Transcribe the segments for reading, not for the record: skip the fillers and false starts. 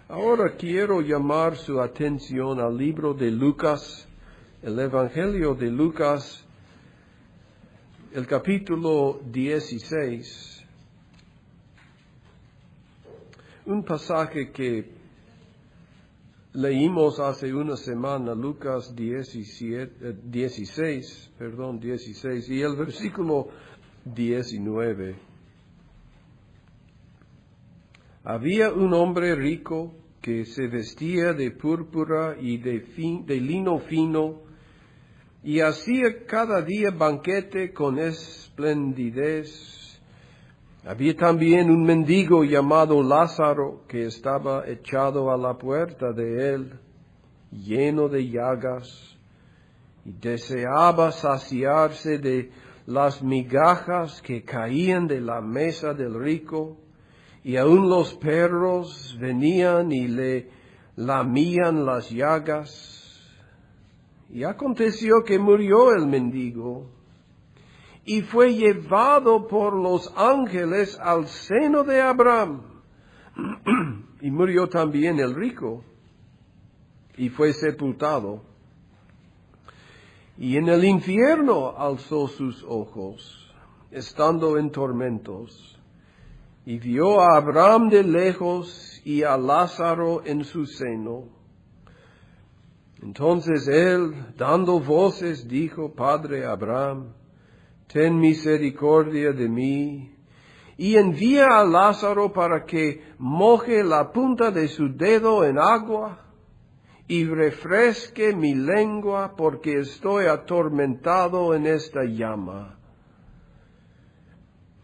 Ahora quiero llamar su atención al libro de Lucas, el Evangelio de Lucas, el capítulo 16. Un pasaje que leímos hace una semana, Lucas 16, y el versículo 19. Había un hombre rico que se vestía de púrpura y de lino fino, y hacía cada día banquete con esplendidez. Había también un mendigo llamado Lázaro que estaba echado a la puerta de él, lleno de llagas, y deseaba saciarse de las migajas que caían de la mesa del rico, y aun los perros venían y le lamían las llagas. Y aconteció que murió el mendigo, y fue llevado por los ángeles al seno de Abraham. Y murió también el rico, y fue sepultado. Y en el infierno alzó sus ojos, estando en tormentos, y vio a Abraham de lejos y a Lázaro en su seno. Entonces él, dando voces, dijo: Padre Abraham, ten misericordia de mí, y envía a Lázaro para que moje la punta de su dedo en agua y refresque mi lengua, porque estoy atormentado en esta llama.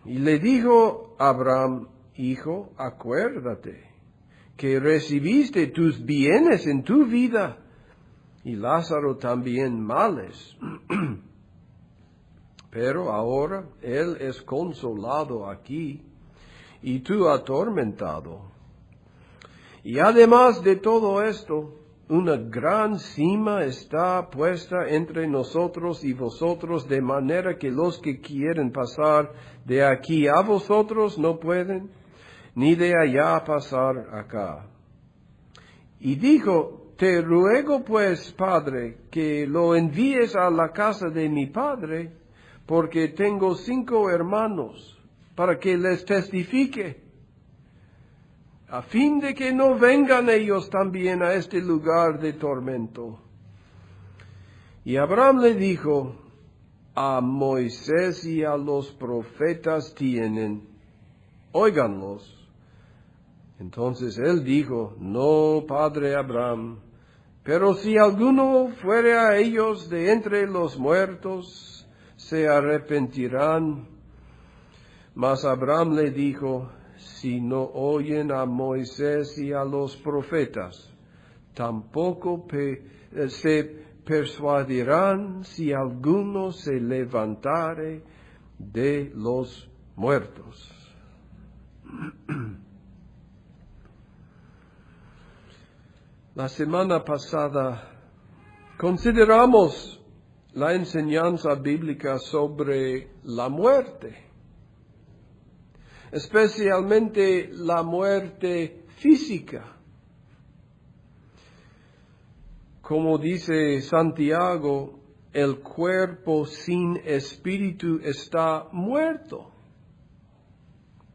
Y le dijo Abraham: Hijo, acuérdate que recibiste tus bienes en tu vida, y Lázaro también males. Pero ahora él es consolado aquí, y tú atormentado. Y además de todo esto, una gran cima está puesta entre nosotros y vosotros, de manera que los que quieren pasar de aquí a vosotros no pueden, ni de allá pasar acá. Y dijo: Te ruego pues, Padre, que lo envíes a la casa de mi padre, porque tengo 5 hermanos, para que les testifique, a fin de que no vengan ellos también a este lugar de tormento. Y Abraham le dijo: A Moisés y a los profetas tienen, óiganlos. Entonces él dijo: No, padre Abraham, pero si alguno fuere a ellos de entre los muertos, se arrepentirán. Mas Abraham le dijo: Si no oyen a Moisés y a los profetas, tampoco se persuadirán si alguno se levantare de los muertos. La semana pasada consideramos la enseñanza bíblica sobre la muerte, especialmente la muerte física. Como dice Santiago, el cuerpo sin espíritu está muerto.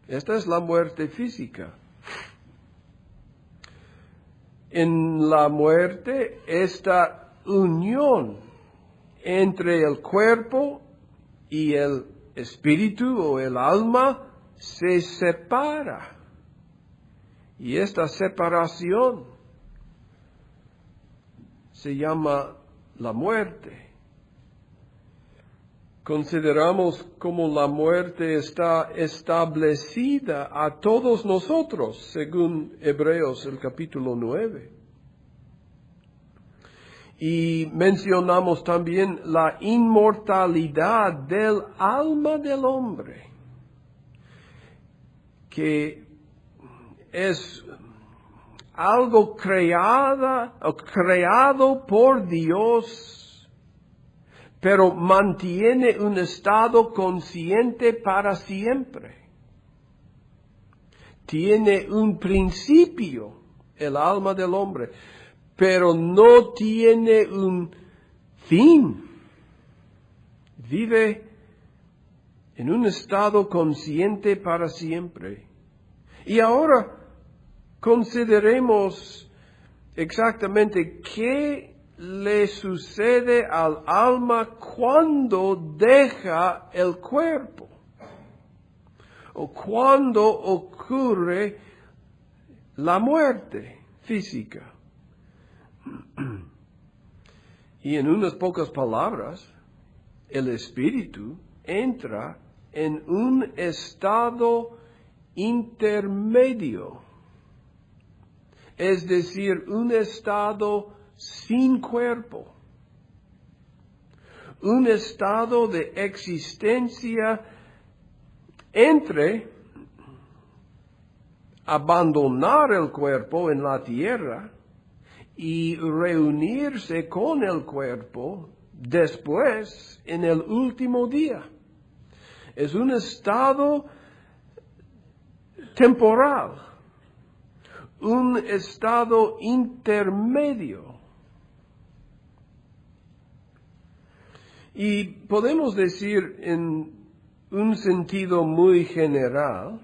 Esta es la muerte física. En la muerte, esta unión entre el cuerpo y el espíritu o el alma se separa. Y esta separación se llama la muerte. Consideramos como la muerte está establecida a todos nosotros, según Hebreos el capítulo 9. Y mencionamos también la inmortalidad del alma del hombre, que es algo creado por Dios, pero mantiene un estado consciente para siempre. Tiene un principio el alma del hombre, pero no tiene un fin. Vive en un estado consciente para siempre. Y ahora consideremos exactamente qué le sucede al alma cuando deja el cuerpo, o cuando ocurre la muerte física. Y en unas pocas palabras, el espíritu entra en un estado intermedio, es decir, un estado sin cuerpo, un estado de existencia entre abandonar el cuerpo en la tierra y reunirse con el cuerpo después en el último día. Es un estado temporal, un estado intermedio. Y podemos decir en un sentido muy general,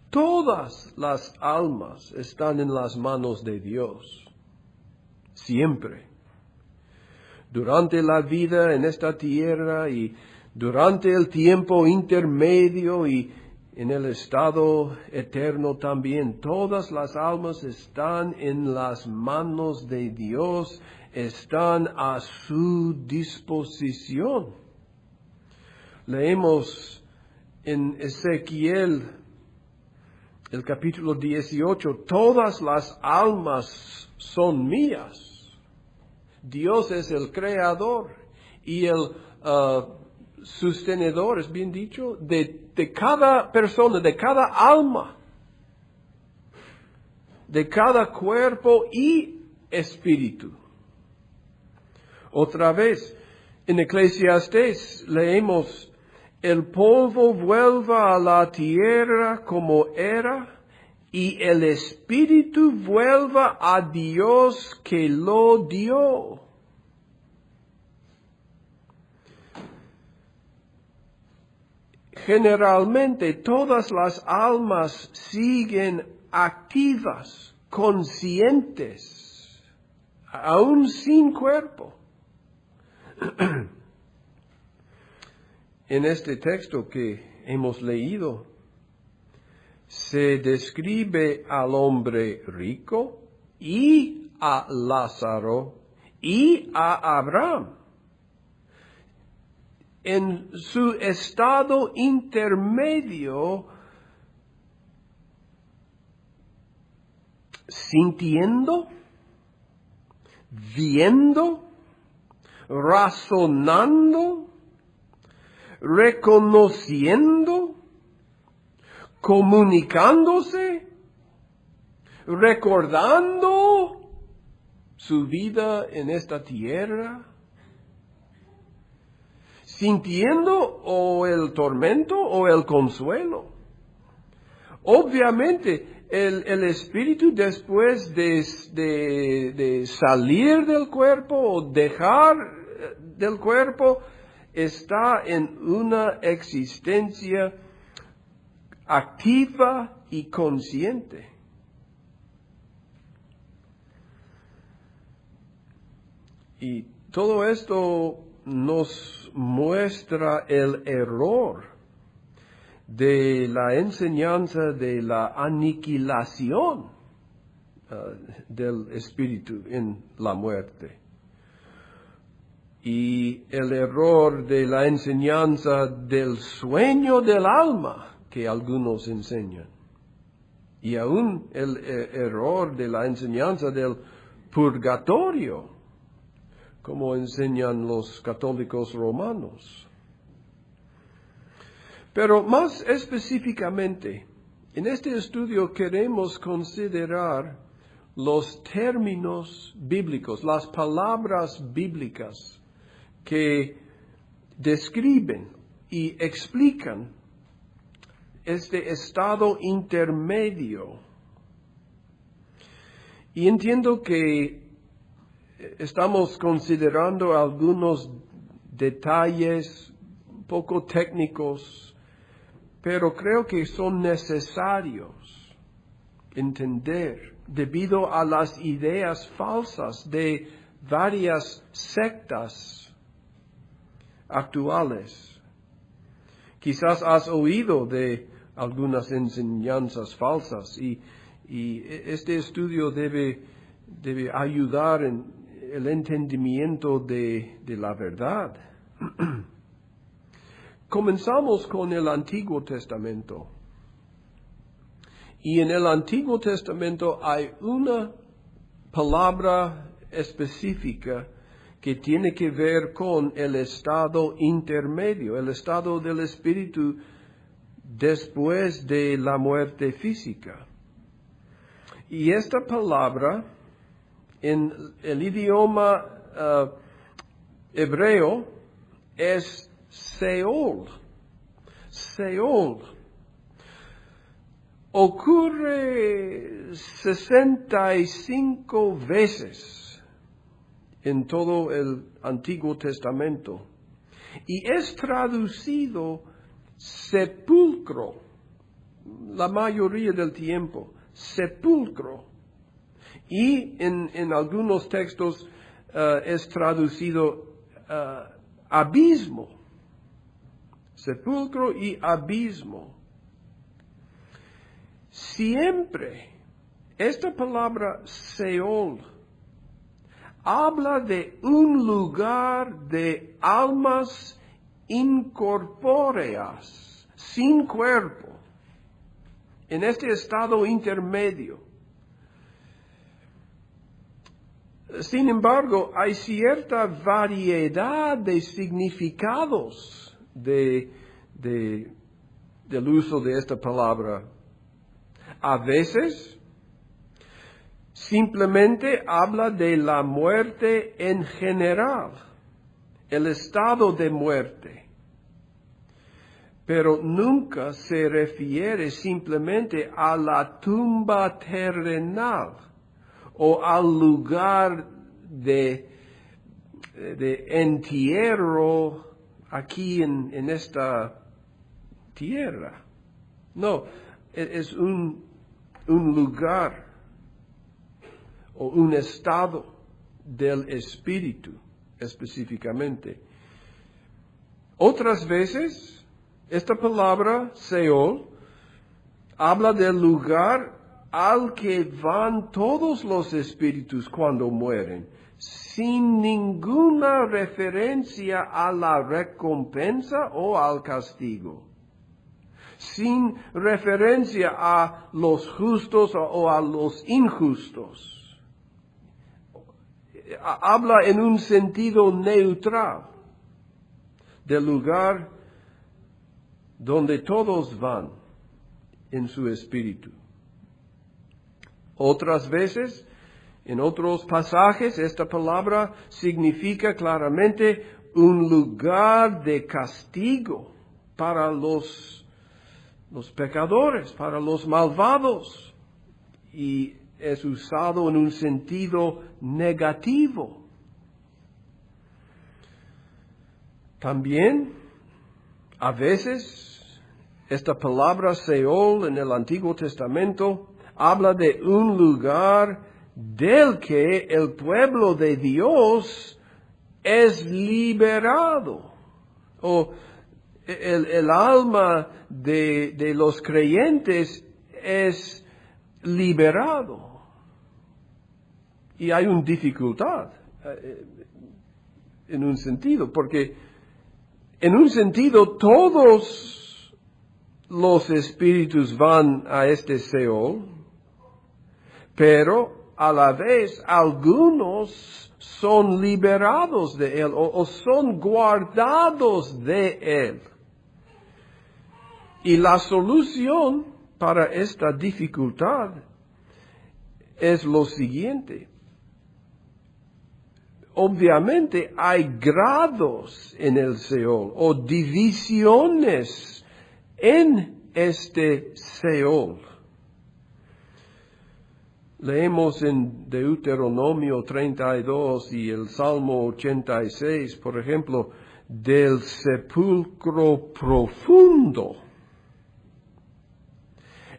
todas las almas están en las manos de Dios, siempre. Durante la vida en esta tierra y durante el tiempo intermedio y en el estado eterno también, todas las almas están en las manos de Dios, están a su disposición. Leemos en Ezequiel, el capítulo 18, todas las almas son mías. Dios es el creador y el sostenedor, es bien dicho, de cada persona, de cada alma, de cada cuerpo y espíritu. Otra vez, en Eclesiastés leemos, el polvo vuelva a la tierra como era, y el espíritu vuelva a Dios que lo dio. Generalmente todas las almas siguen activas, conscientes, aún sin cuerpo. En este texto que hemos leído, se describe al hombre rico y a Lázaro y a Abraham en su estado intermedio, sintiendo, viendo, razonando, reconociendo, comunicándose, recordando su vida en esta tierra, sintiendo o el tormento o el consuelo. Obviamente, el espíritu después de salir del cuerpo o dejar del cuerpo está en una existencia activa y consciente. Y todo esto nos muestra el error de la enseñanza de la aniquilación del espíritu en la muerte. Y el error de la enseñanza del sueño del alma que algunos enseñan. Y aún el error de la enseñanza del purgatorio, como enseñan los católicos romanos. Pero más específicamente, en este estudio queremos considerar los términos bíblicos, las palabras bíblicas que describen y explican este estado intermedio Y entiendo que estamos considerando algunos detalles un poco técnicos, pero creo que son necesarios entender debido a las ideas falsas de varias sectas actuales. Quizás has oído de algunas enseñanzas falsas y este estudio debe ayudar en el entendimiento de la verdad. Comenzamos con el Antiguo Testamento. Y en el Antiguo Testamento hay una palabra específica que tiene que ver con el estado intermedio, el estado del espíritu después de la muerte física. Y esta palabra en el idioma hebreo es Seol. Seol. Ocurre 65 veces en todo el Antiguo Testamento y es traducido sepulcro la mayoría del tiempo, sepulcro. Y en algunos textos es traducido abismo, sepulcro y abismo. Siempre esta palabra Seol habla de un lugar de almas incorpóreas, sin cuerpo, en este estado intermedio. Sin embargo, hay cierta variedad de significados del uso de esta palabra. A veces, simplemente habla de la muerte en general, el estado de muerte. Pero nunca se refiere simplemente a la tumba terrenal o al lugar de entierro aquí en esta tierra. No, es un lugar o un estado del espíritu específicamente. Otras veces, esta palabra, Seol, habla del lugar al que van todos los espíritus cuando mueren, sin ninguna referencia a la recompensa o al castigo, sin referencia a los justos o a los injustos. Habla en un sentido neutral del lugar donde todos van en su espíritu. Otras veces, en otros pasajes, esta palabra significa claramente un lugar de castigo para los pecadores, para los malvados, y es usado en un sentido negativo. También, a veces, esta palabra Seol en el Antiguo Testamento habla de un lugar del que el pueblo de Dios es liberado, o el alma de los creyentes es liberado. Y hay una dificultad en un sentido, porque en un sentido todos los espíritus van a este Seol, pero a la vez algunos son liberados de él o son guardados de él. Y la solución para esta dificultad es lo siguiente. Obviamente hay grados en el Seol o divisiones en este Seol. Leemos en Deuteronomio 32 y el Salmo 86, por ejemplo, del sepulcro profundo.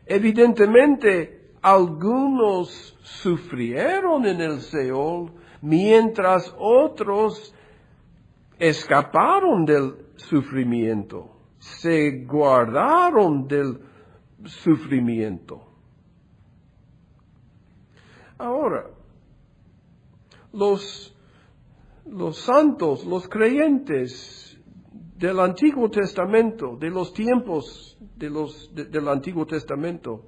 Evidentemente, algunos sufrieron en el Seol, mientras otros escaparon del sufrimiento, se guardaron del sufrimiento. Ahora, los santos, los creyentes del Antiguo Testamento, de los tiempos del Antiguo Testamento,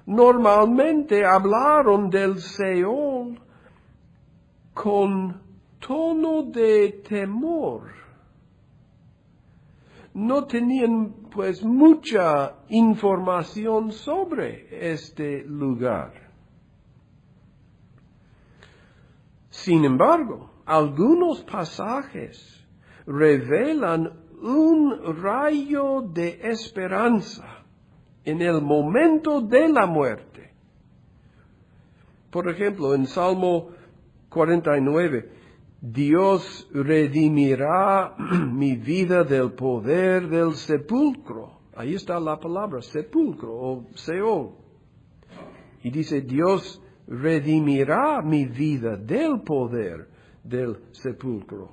normalmente hablaron del Seol con tono de temor. No tenían pues mucha información sobre este lugar. Sin embargo, algunos pasajes revelan un rayo de esperanza en el momento de la muerte. Por ejemplo, en Salmo 49, Dios redimirá mi vida del poder del sepulcro. Ahí está la palabra, sepulcro o Seol. Y dice, Dios redimirá mi vida del poder del sepulcro.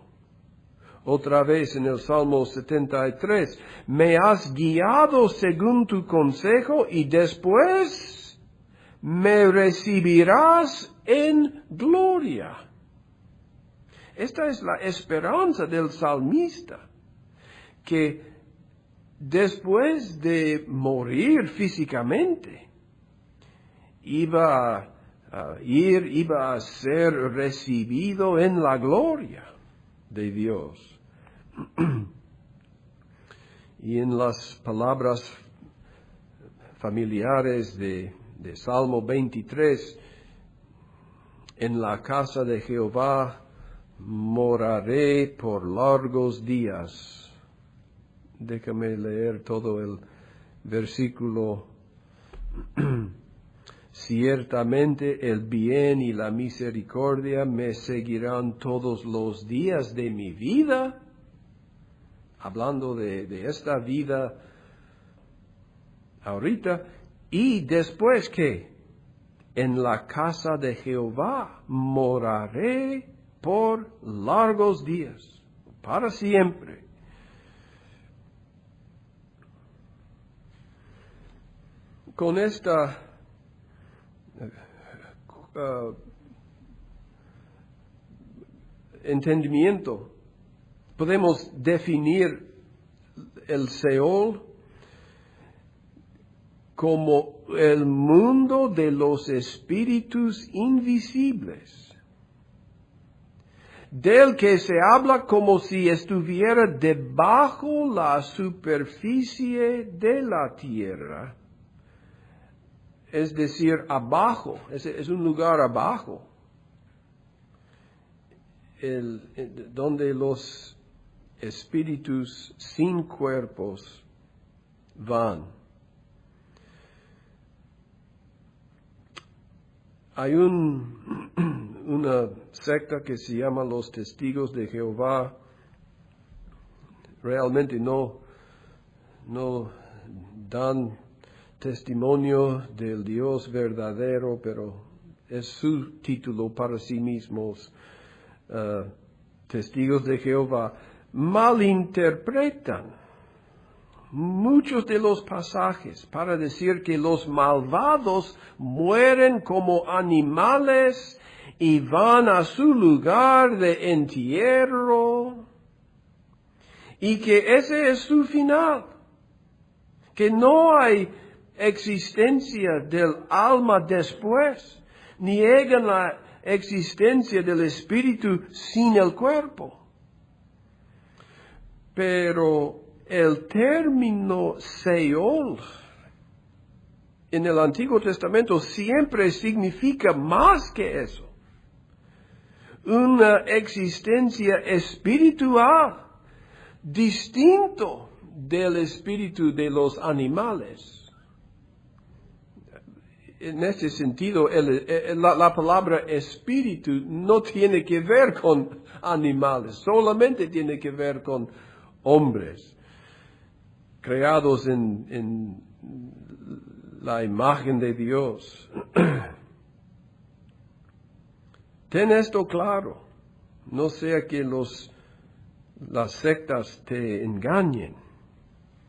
Otra vez en el Salmo 73, me has guiado según tu consejo y después me recibirás en gloria. Esta es la esperanza del salmista, que después de morir físicamente, iba a ser recibido en la gloria de Dios. Y en las palabras familiares de Salmo 23, en la casa de Jehová moraré por largos días. Déjame leer todo el versículo. Ciertamente el bien y la misericordia me seguirán todos los días de mi vida. Hablando de esta vida ahorita. Y después, ¿qué? En la casa de Jehová moraré por largos días, para siempre. Con esta entendimiento, podemos definir el Seol como el mundo de los espíritus invisibles, del que se habla como si estuviera debajo la superficie de la tierra, es decir, abajo, es un lugar abajo, donde los espíritus sin cuerpos van. Hay una secta que se llama los Testigos de Jehová. Realmente no dan testimonio del Dios verdadero, pero es su título para sí mismos. Testigos de Jehová malinterpretan muchos de los pasajes para decir que los malvados mueren como animales y van a su lugar de entierro, y que ese es su final, que no hay existencia del alma después, niegan la existencia del espíritu sin el cuerpo. Pero el término Seol en el Antiguo Testamento siempre significa más que eso. Una existencia espiritual distinto del espíritu de los animales. en este sentido, la palabra espíritu no tiene que ver con animales, solamente tiene que ver con hombres, creados en la imagen de Dios. Ten esto claro, no sea que las sectas te engañen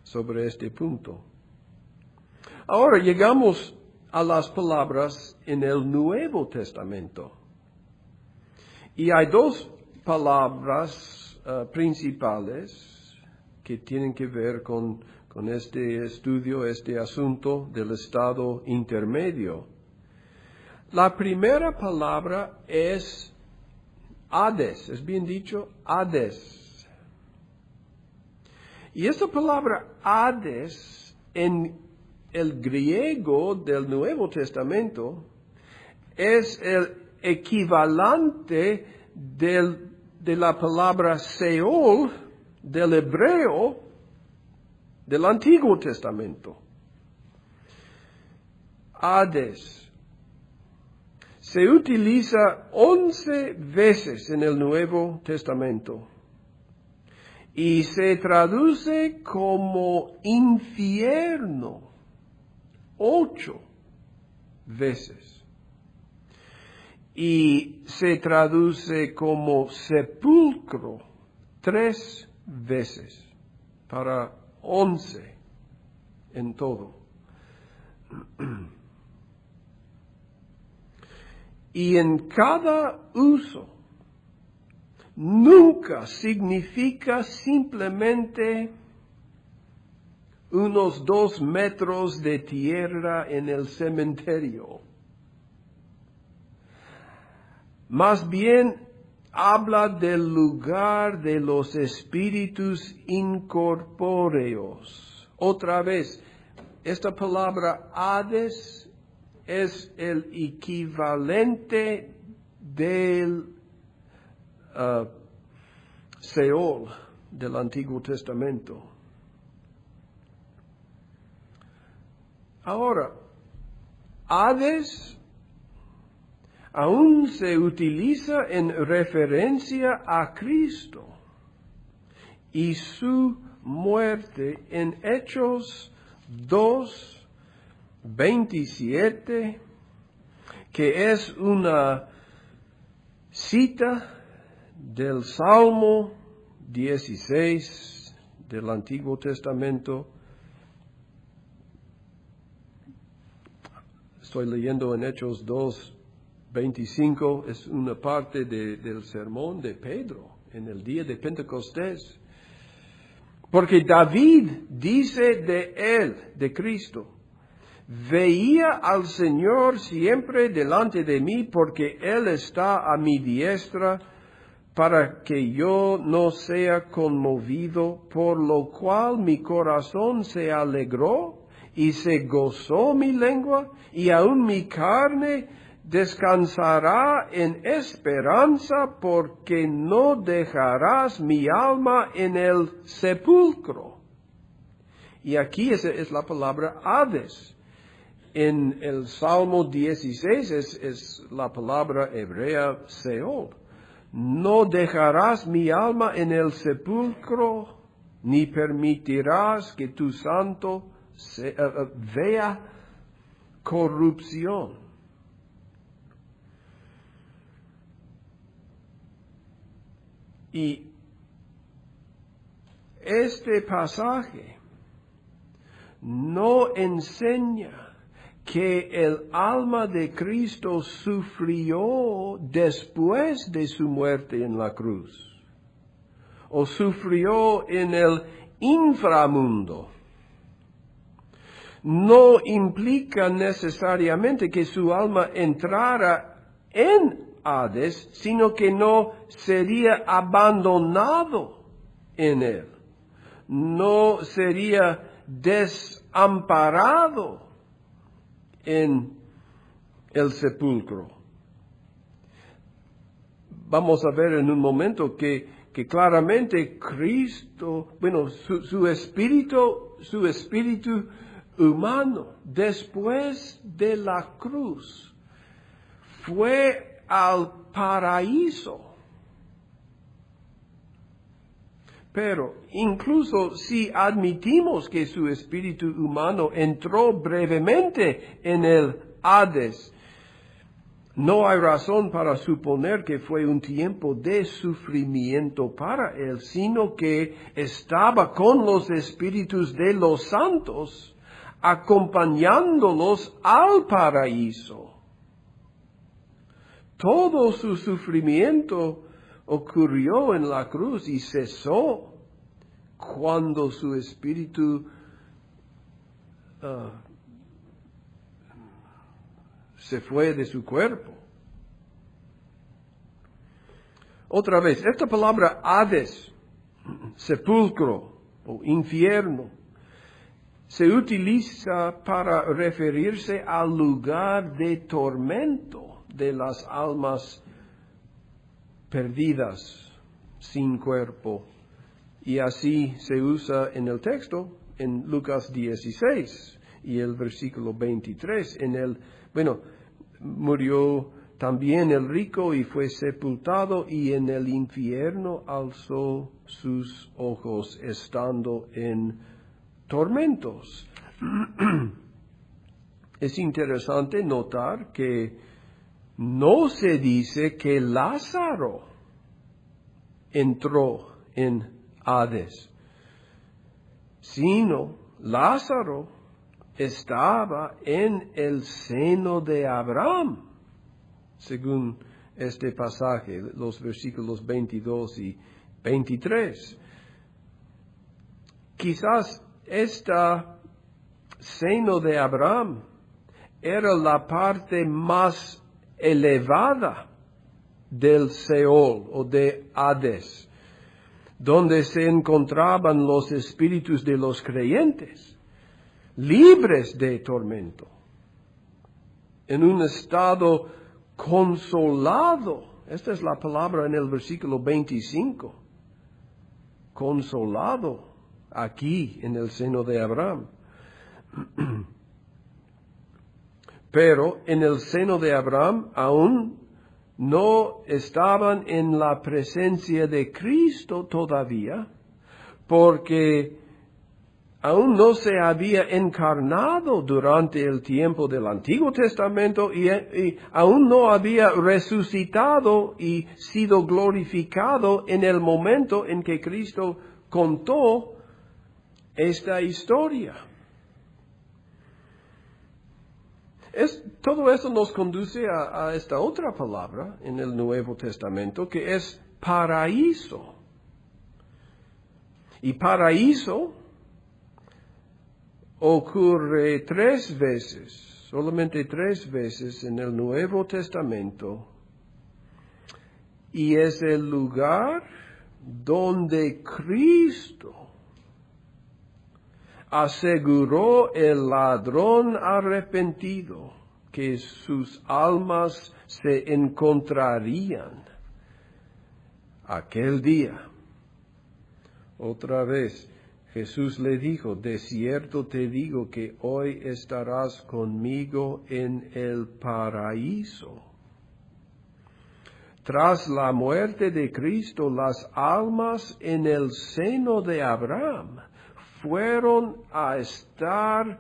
sobre este punto. Ahora llegamos a las palabras en el Nuevo Testamento. Y hay dos palabras principales que tienen que ver con este estudio, este asunto del estado intermedio. La primera palabra es Hades, ¿es bien dicho? Hades. Y esta palabra Hades en el griego del Nuevo Testamento es el equivalente de la palabra Seol del hebreo del Antiguo Testamento. Hades se utiliza 11 veces en el Nuevo Testamento y se traduce como infierno 8 veces. Y se traduce como sepulcro 3 veces, para 11 en todo. Y en cada uso, nunca significa simplemente unos 2 metros de tierra en el cementerio. Más bien habla del lugar de los espíritus incorpóreos. Otra vez, esta palabra Hades es el equivalente del Seol del Antiguo Testamento. Ahora, Hades aún se utiliza en referencia a Cristo y su muerte en Hechos 2:27, que es una cita del Salmo 16 del Antiguo Testamento. Estoy leyendo en Hechos 2:25, es una parte del sermón de Pedro en el día de Pentecostés. Porque David dice de él, de Cristo, veía al Señor siempre delante de mí porque Él está a mi diestra para que yo no sea conmovido, por lo cual mi corazón se alegró y se gozó mi lengua, y aun mi carne descansará en esperanza, porque no dejarás mi alma en el sepulcro. Y aquí es la palabra Hades. En el Salmo 16 es la palabra hebrea Seol. No dejarás mi alma en el sepulcro, ni permitirás que tu santo vea corrupción. Y este pasaje no enseña que el alma de Cristo sufrió después de su muerte en la cruz, o sufrió en el inframundo. No implica necesariamente que su alma entrara en Hades, sino que no sería abandonado en él, no sería desamparado en el sepulcro. Vamos a ver en un momento que claramente Cristo, su espíritu humano, después de la cruz, fue al paraíso. Pero incluso si admitimos que su espíritu humano entró brevemente en el Hades, no hay razón para suponer que fue un tiempo de sufrimiento para él, sino que estaba con los espíritus de los santos, acompañándolos al paraíso. Todo su sufrimiento ocurrió en la cruz y cesó cuando su espíritu se fue de su cuerpo. Otra vez, esta palabra Hades, sepulcro o infierno, se utiliza para referirse al lugar de tormento de las almas perdidas, sin cuerpo. Y así se usa en el texto, en Lucas 16 y el versículo 23. Murió también el rico y fue sepultado, y en el infierno alzó sus ojos, estando en tormentos. Es interesante notar que no se dice que Lázaro entró en Hades, sino Lázaro estaba en el seno de Abraham, según este pasaje, los versículos 22 y 23. Quizás este seno de Abraham era la parte más elevada del Seol o de Hades, donde se encontraban los espíritus de los creyentes, libres de tormento, en un estado consolado. Esta es la palabra en el versículo 25. Consolado aquí en el seno de Abraham. Pero en el seno de Abraham aún no estaban en la presencia de Cristo todavía, porque aún no se había encarnado durante el tiempo del Antiguo Testamento y aún no había resucitado y sido glorificado en el momento en que Cristo contó esta historia. Todo eso nos conduce a esta otra palabra en el Nuevo Testamento, que es paraíso. Y paraíso ocurre 3 veces, solamente 3 veces en el Nuevo Testamento, y es el lugar donde Cristo aseguró el ladrón arrepentido que sus almas se encontrarían aquel día. Otra vez, Jesús le dijo: de cierto te digo que hoy estarás conmigo en el paraíso. Tras la muerte de Cristo, las almas en el seno de Abraham fueron a estar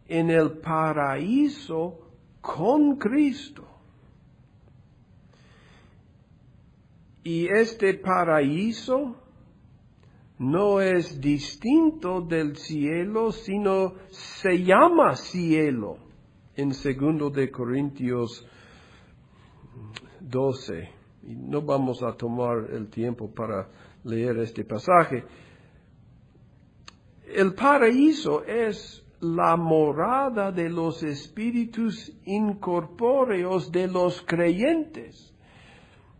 en el paraíso con Cristo. Y este paraíso no es distinto del cielo, sino se llama cielo en 2 de Corintios 12. Y no vamos a tomar el tiempo para leer este pasaje. El paraíso es la morada de los espíritus incorpóreos de los creyentes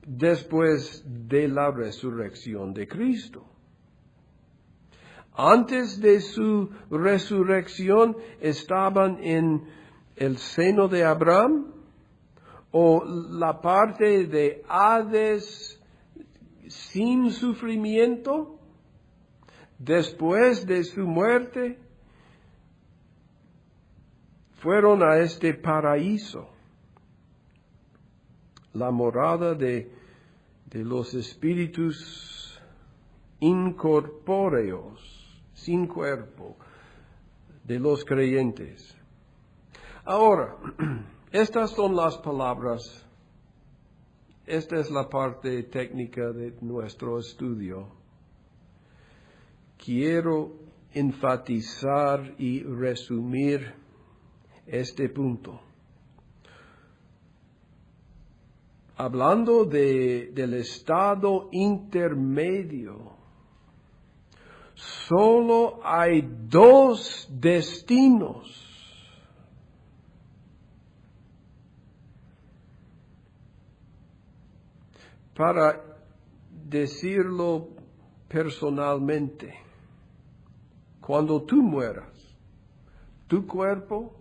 después de la resurrección de Cristo. Antes de su resurrección estaban en el seno de Abraham, o la parte de Hades sin sufrimiento. Después de su muerte, fueron a este paraíso, la morada de los espíritus incorpóreos, sin cuerpo, de los creyentes. Ahora, estas son las palabras. Esta es la parte técnica de nuestro estudio. Quiero enfatizar y resumir este punto. Hablando del estado intermedio, solo hay dos destinos. Para decirlo personalmente, cuando tú mueras, tu cuerpo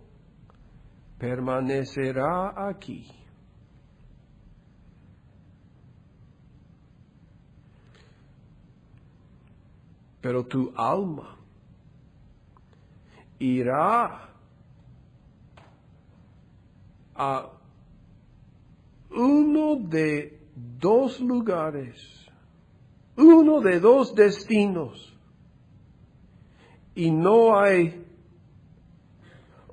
permanecerá aquí. Pero tu alma irá a uno de dos lugares, uno de dos destinos, y no hay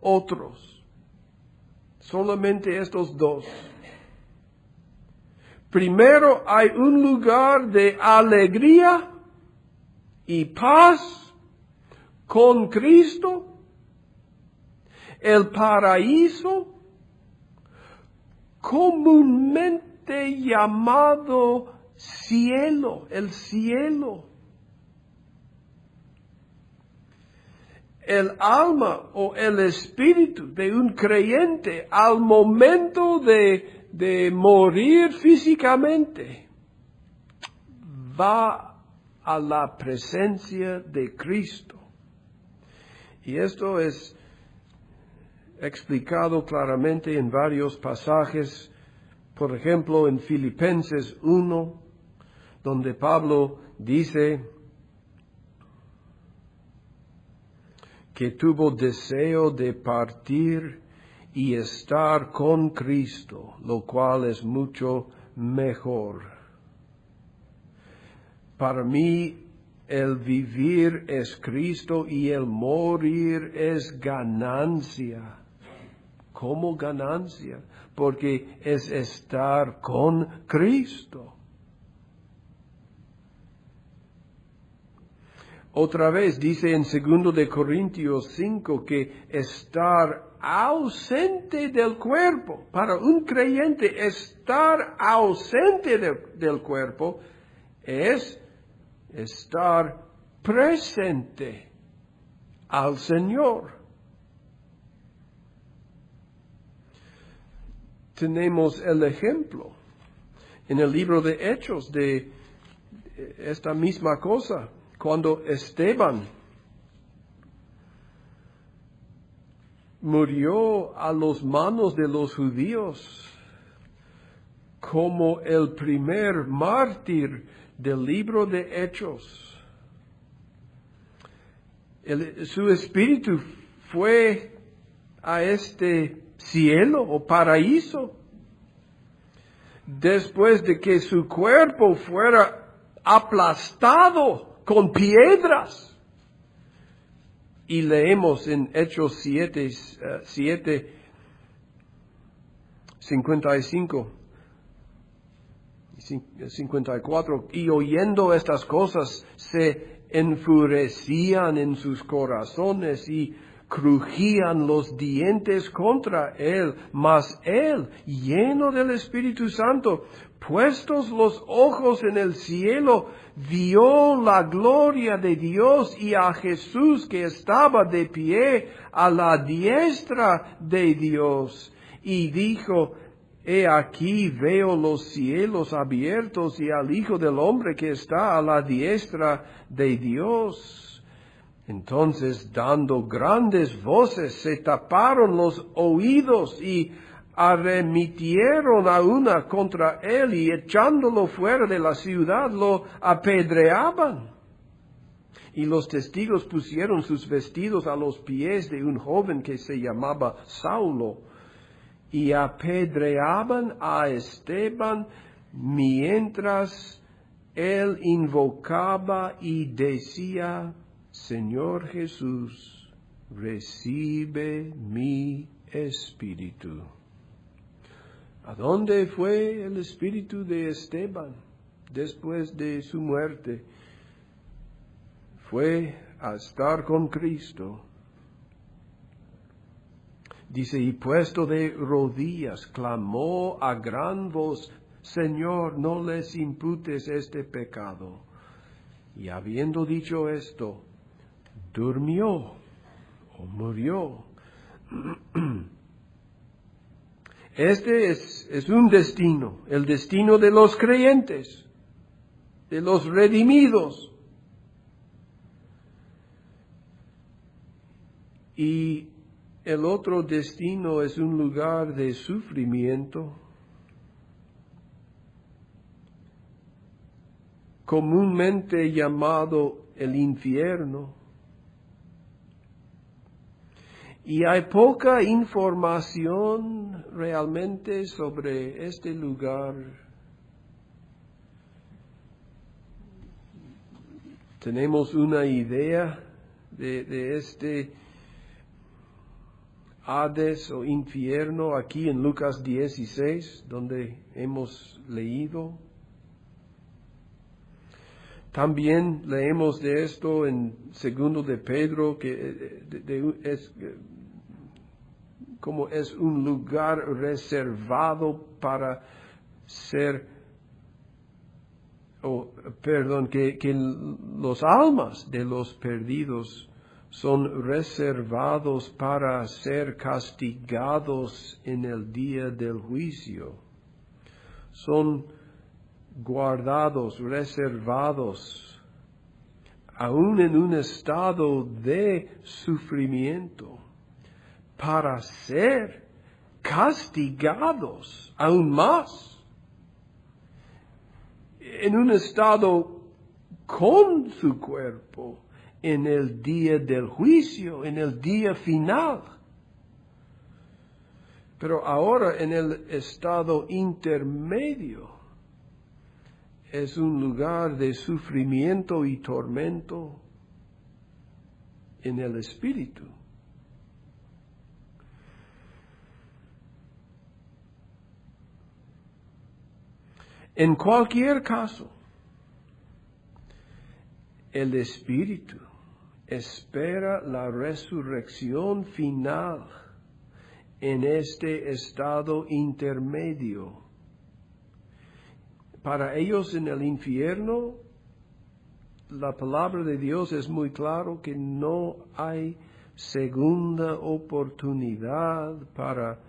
otros, solamente estos dos. Primero hay un lugar de alegría y paz con Cristo, el paraíso, comúnmente llamado cielo, el cielo. El alma o el espíritu de un creyente al momento de morir físicamente va a la presencia de Cristo. Y esto es explicado claramente en varios pasajes, por ejemplo en Filipenses 1, donde Pablo dice que tuvo deseo de partir y estar con Cristo, lo cual es mucho mejor. Para mí, el vivir es Cristo y el morir es ganancia. ¿Cómo ganancia? Porque es estar con Cristo. Otra vez dice en 2 de Corintios 5 que estar ausente del cuerpo, para un creyente estar ausente del cuerpo es estar presente al Señor. Tenemos el ejemplo en el libro de Hechos de esta misma cosa, cuando Esteban murió a las manos de los judíos como el primer mártir del libro de Hechos. Su espíritu fue a este cielo o paraíso después de que su cuerpo fuera aplastado con piedras. Y leemos en Hechos 55 y 54, y oyendo estas cosas se enfurecían en sus corazones y crujían los dientes contra él, mas él, lleno del Espíritu Santo, puestos los ojos en el cielo, vio la gloria de Dios y a Jesús que estaba de pie a la diestra de Dios, y dijo: He aquí veo los cielos abiertos y al Hijo del Hombre que está a la diestra de Dios. Entonces, dando grandes voces, se taparon los oídos y arremetieron a una contra él, y echándolo fuera de la ciudad lo apedreaban. Y los testigos pusieron sus vestidos a los pies de un joven que se llamaba Saulo, y apedreaban a Esteban mientras él invocaba y decía: Señor Jesús, recibe mi espíritu. ¿A dónde fue el espíritu de Esteban después de su muerte? Fue a estar con Cristo. Dice, y puesto de rodillas, clamó a gran voz: Señor, no les imputes este pecado. Y habiendo dicho esto, durmió o murió. Este es un destino, el destino de los creyentes, de los redimidos. Y el otro destino es un lugar de sufrimiento, comúnmente llamado el infierno. Y hay poca información realmente sobre este lugar. Tenemos una idea de este Hades o infierno aquí en Lucas 16, donde hemos leído. También leemos de esto en 2 de Pedro, que como es un lugar reservado para ser, que los almas de los perdidos son reservados para ser castigados en el día del juicio. Son guardados, reservados, aún en un estado de sufrimiento, para ser castigados aún más, en un estado con su cuerpo, en el día del juicio, en el día final. Pero ahora en el estado intermedio, es un lugar de sufrimiento y tormento en el espíritu. En cualquier caso, el espíritu espera la resurrección final en este estado intermedio. Para ellos en el infierno, la palabra de Dios es muy claro que no hay segunda oportunidad para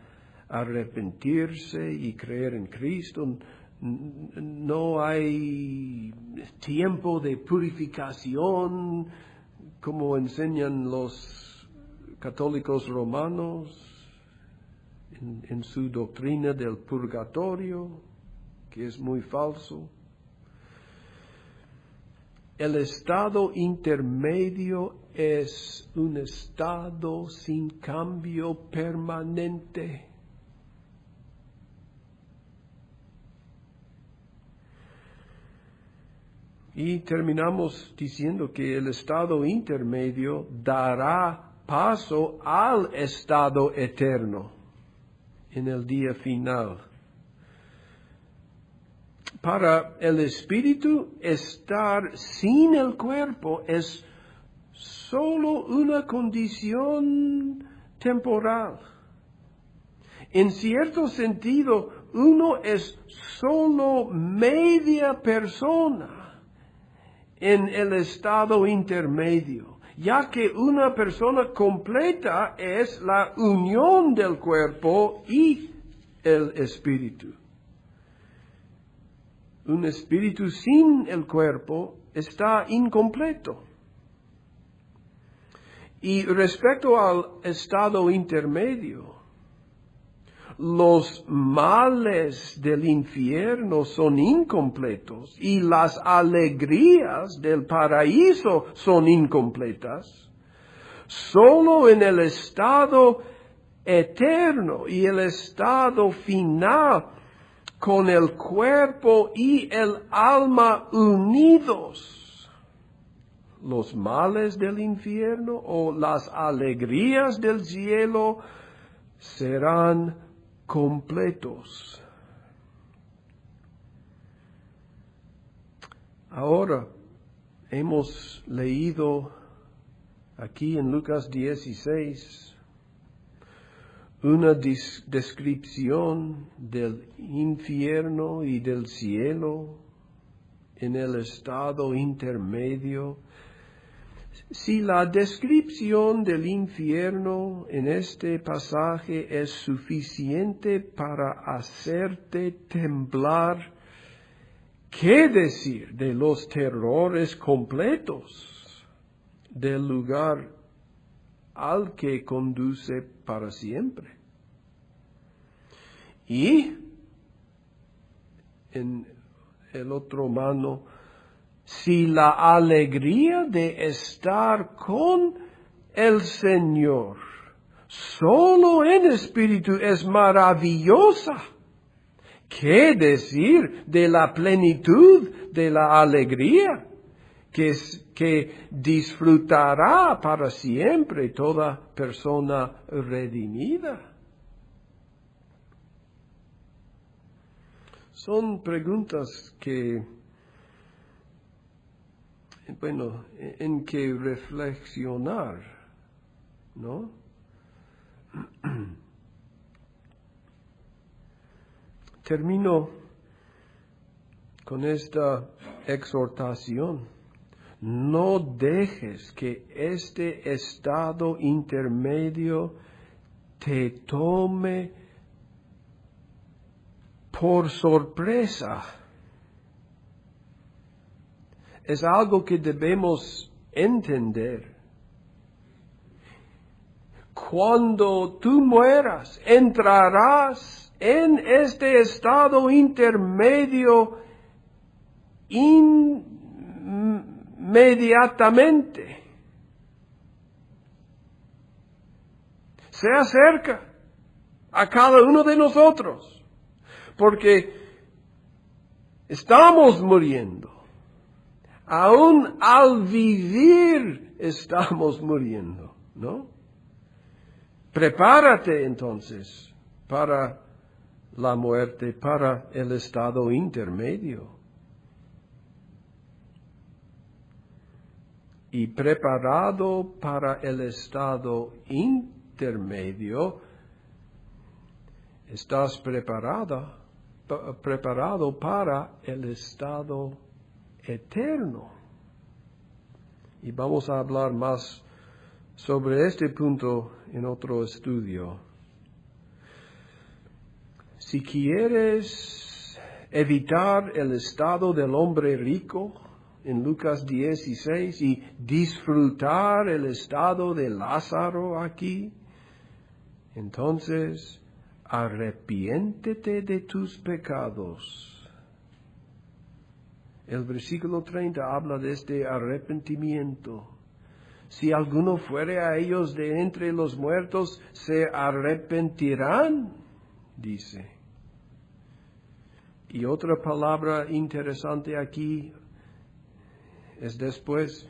arrepentirse y creer en Cristo. No hay tiempo de purificación como enseñan los católicos romanos en su doctrina del purgatorio, que es muy falso. El estado intermedio es un estado sin cambio permanente. Y terminamos diciendo que el estado intermedio dará paso al estado eterno en el día final. Para el espíritu, estar sin el cuerpo es solo una condición temporal. En cierto sentido, uno es solo media persona en el estado intermedio, ya que una persona completa es la unión del cuerpo y el espíritu. Un espíritu sin el cuerpo está incompleto. Y respecto al estado intermedio, los males del infierno son incompletos y las alegrías del paraíso son incompletas, solo en el estado eterno y el estado final, con el cuerpo y el alma unidos, los males del infierno o las alegrías del cielo serán completos. Ahora hemos leído aquí en Lucas 16 una descripción del infierno y del cielo en el estado intermedio. Si la descripción del infierno en este pasaje es suficiente para hacerte temblar, ¿qué decir de los terrores completos del lugar al que conduce para siempre? Y en el otro mano, si la alegría de estar con el Señor solo en espíritu es maravillosa, ¿qué decir de la plenitud de la alegría que disfrutará para siempre toda persona redimida? Son preguntas en que reflexionar, ¿no? Termino con esta exhortación. No dejes que este estado intermedio te tome por sorpresa. Es algo que debemos entender. Cuando tú mueras, entrarás en este estado intermedio inmediatamente. Se acerca a cada uno de nosotros. Porque estamos muriendo. Aún al vivir estamos muriendo, ¿no? Prepárate entonces para la muerte, para el estado intermedio. Y preparado para el estado intermedio, estás preparado para el estado eterno. Y vamos a hablar más sobre este punto en otro estudio. Si quieres evitar el estado del hombre rico en Lucas 16 y disfrutar el estado de Lázaro aquí, entonces arrepiéntete de tus pecados. El versículo 30 habla de este arrepentimiento. Si alguno fuere a ellos de entre los muertos, se arrepentirán, dice. Y otra palabra interesante aquí es después.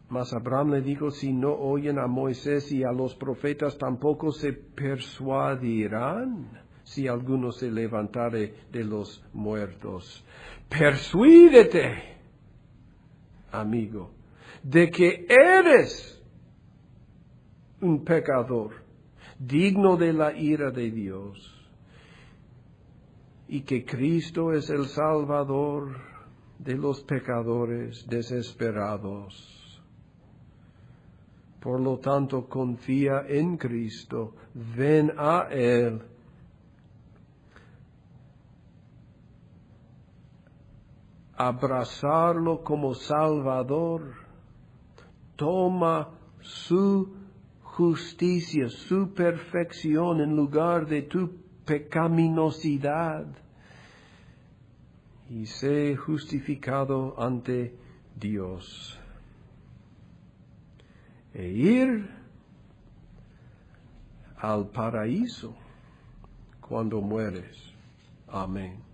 Mas Abraham le dijo, si no oyen a Moisés y a los profetas, tampoco se persuadirán si alguno se levantare de los muertos. Persuídete, amigo, de que eres un pecador, digno de la ira de Dios, y que Cristo es el Salvador de los pecadores desesperados. Por lo tanto, confía en Cristo, ven a Él. Abrazarlo como Salvador, toma su justicia, su perfección en lugar de tu pecaminosidad. Y sé justificado ante Dios. E ir al paraíso cuando mueres. Amén.